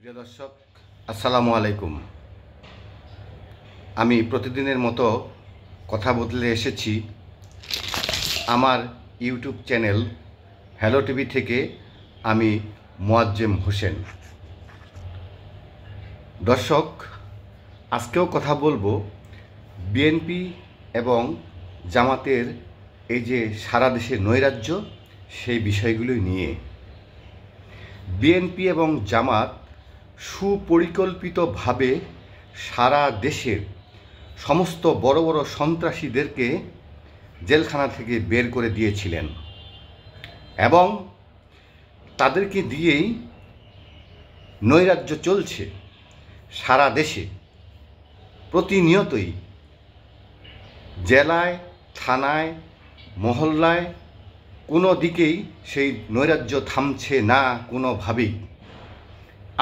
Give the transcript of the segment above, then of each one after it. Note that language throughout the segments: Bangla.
প্রিয় দর্শক, আসসালামু আলাইকুম। আমি প্রতিদিনের মতো কথা বদলে এসেছি আমার ইউটিউব চ্যানেল হ্যালো টিভি থেকে। আমি মোয়াজ্জেম হোসেন। দর্শক, আজকেও কথা বলবো বিএনপি এবং জামাতের এই যে সারা দেশে নৈরাজ্য, সেই বিষয়গুলো নিয়ে। বিএনপি এবং জামাত সুপরিকল্পিতভাবে সারা দেশের সমস্ত বড় বড় সন্ত্রাসীদেরকে জেলখানা থেকে বের করে দিয়েছিলেন এবং তাদেরকে দিয়েই নৈরাজ্য চলছে সারা দেশে। প্রতিনিয়তই জেলায়, থানায়, মহল্লায় কোনো দিকেই সেই নৈরাজ্য থামছে না কোনোভাবেই।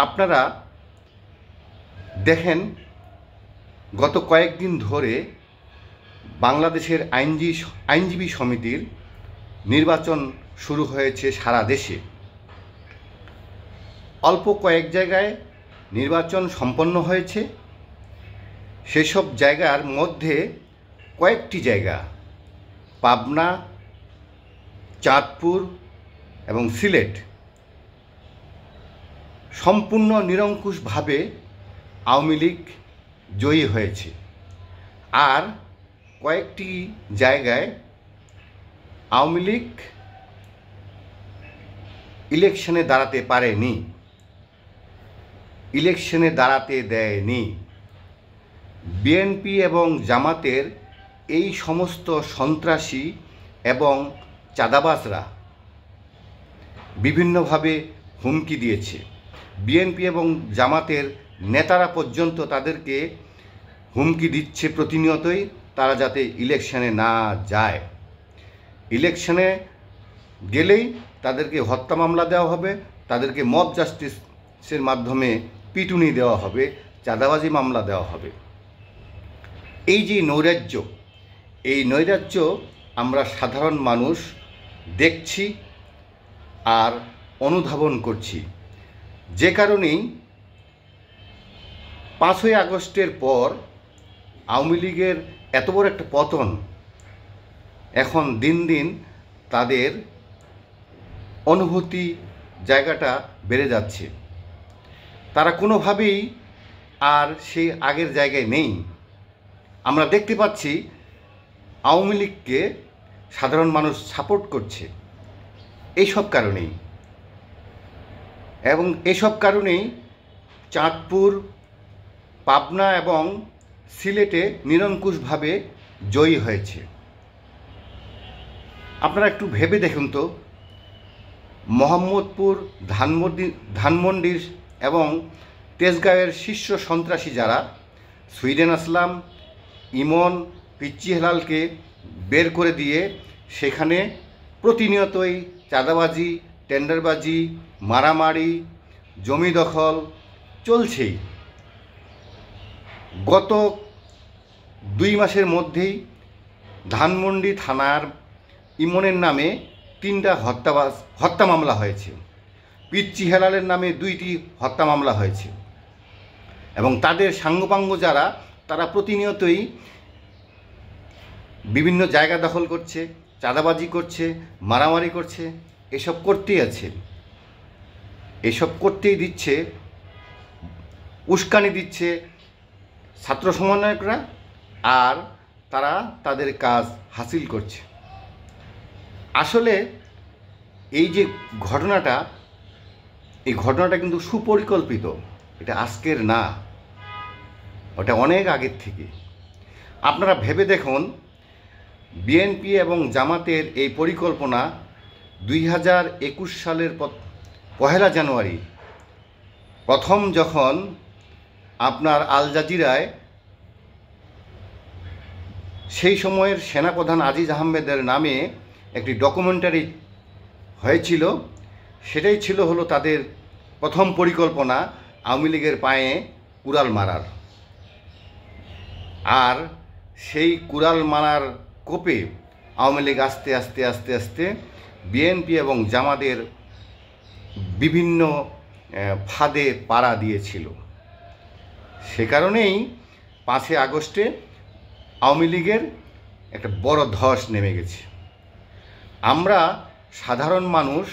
আপনারা দেখেন, গত কয়েকদিন ধরে বাংলাদেশের আইনজীবী সমিতির নির্বাচন শুরু হয়েছে সারা দেশে। অল্প কয়েক জায়গায় নির্বাচন সম্পন্ন হয়েছে। সেসব জায়গার মধ্যে কয়েকটি জায়গা পাবনা, চাঁদপুর এবং সিলেট সম্পূর্ণ নিরঙ্কুশভাবে আওয়ামী লীগ জয়ী হয়েছে। আর কয়েকটি জায়গায় আওয়ামী লীগ ইলেকশনে দাঁড়াতে পারেনি, ইলেকশনে দাঁড়াতে দেয়নি। বিএনপি এবং জামাতের এই সমস্ত সন্ত্রাসী এবং চাঁদাবাজরা বিভিন্নভাবে হুমকি দিয়েছে। বিএনপি এবং জামাতের নেতারা পর্যন্ত তাদেরকে হুমকি দিচ্ছে প্রতিনিয়তই, তারা যাতে ইলেকশনে না যায়। ইলেকশনে গেলেই তাদেরকে হত্যা মামলা দেওয়া হবে, তাদেরকে মব জাস্টিসের মাধ্যমে পিটুনি দেওয়া হবে, চাঁদাবাজি মামলা দেওয়া হবে। এই যে নৈরাজ্য, এই নৈরাজ্য আমরা সাধারণ মানুষ দেখছি আর অনুধাবন করছি। যে কারণেই 5ই আগস্টের পর আওয়ামী লীগের এত বড় একটা পতন, এখন দিন দিন তাদের অনুভূতি জায়গাটা বেড়ে যাচ্ছে। তারা কোনোভাবেই আর সেই আগের জায়গায় নেই। আমরা দেখতে পাচ্ছি আওয়ামী লীগকে সাধারণ মানুষ সাপোর্ট করছে এইসব কারণেই। এবং এসব কারণেই চাঁদপুর, পাবনা এবং সিলেটে নিরঙ্কুশভাবে জয়ী হয়েছে। আপনারা একটু ভেবে দেখুন তো, মোহাম্মদপুর, ধানমন্ডির এবং তেজগাঁওয়ের শীর্ষ সন্ত্রাসী যারা, সুইডেন আসলাম, ইমন, পিচ্চি হেলালকে বের করে দিয়ে সেখানে প্রতিনিয়তই চাঁদাবাজি, টেন্ডারবাজি, মারামারি, জমি দখল চলছেই। গত 2 মাসের মধ্যেই ধানমন্ডি থানার ইমনের নামে 3টা হত্যা মামলা হয়েছে, পিচ্চি হেলালের নামে 2টি হত্যা মামলা হয়েছে। এবং তাদের সাঙ্গপাঙ্গ যারা, তারা প্রতিনিয়তই বিভিন্ন জায়গা দখল করছে, চাঁদাবাজি করছে, মারামারি করছে। এসব করতেই আছে, এসব করতেই দিচ্ছে, উস্কানি দিচ্ছে ছাত্র সমন্বয়করা, আর তারা তাদের কাজ হাসিল করছে। আসলে এই যে ঘটনাটা, এই ঘটনাটা কিন্তু সুপরিকল্পিত। এটা আজকের না, ওটা অনেক আগের থেকে। আপনারা ভেবে দেখুন, বিএনপি এবং জামাতের এই পরিকল্পনা 2021 সালের 1 জানুয়ারি প্রথম যখন আপনার আল জাজিরায় সেই সময়ের সেনাপ্রধান আজিজ আহমেদের নামে একটি ডকুমেন্টারি হয়েছিল, সেটাই ছিল হলো তাদের প্রথম পরিকল্পনা, আওয়ামী লীগের পায়ে কুড়াল মারার। আর সেই কুড়াল মারার কোপে আওয়ামী লীগ আস্তে আস্তে আস্তে আস্তে বিএনপি এবং জামাতের বিভিন্ন ফাঁদে পাড়া দিয়েছিল। সে কারণেই 5ই আগস্টে আওয়ামী লীগের একটা বড় ধস নেমে গেছে। আমরা সাধারণ মানুষ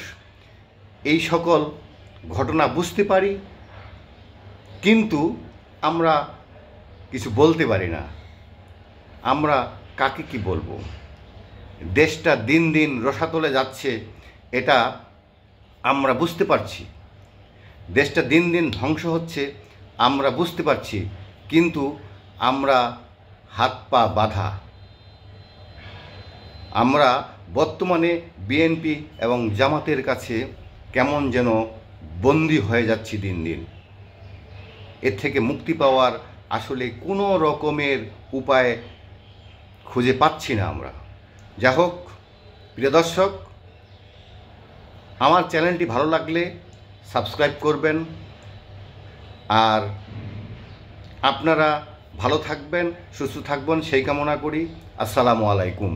এই সকল ঘটনা বুঝতে পারি, কিন্তু আমরা কিছু বলতে পারি না। আমরা কাকে কি বলবো? দেশটা দিন দিন রসাতলে যাচ্ছে, এটা আমরা বুঝতে পারছি। দেশটা দিন দিন ধ্বংস হচ্ছে, আমরা বুঝতে পারছি, কিন্তু আমরা হাত পা বাঁধা। আমরা বর্তমানে বিএনপি এবং জামাতের কাছে কেমন যেন বন্দী হয়ে যাচ্ছি দিন দিন। এর থেকে মুক্তি পাওয়ার আসলে কোনো রকমের উপায় খুঁজে পাচ্ছি না আমরা। যা হোক, প্রিয় দর্শক, আমার চ্যানেলটি ভালো লাগলে সাবস্ক্রাইব করবেন, আর আপনারা ভালো থাকবেন, সুস্থ থাকবেন সেই কামনা করি। আসসালামু আলাইকুম।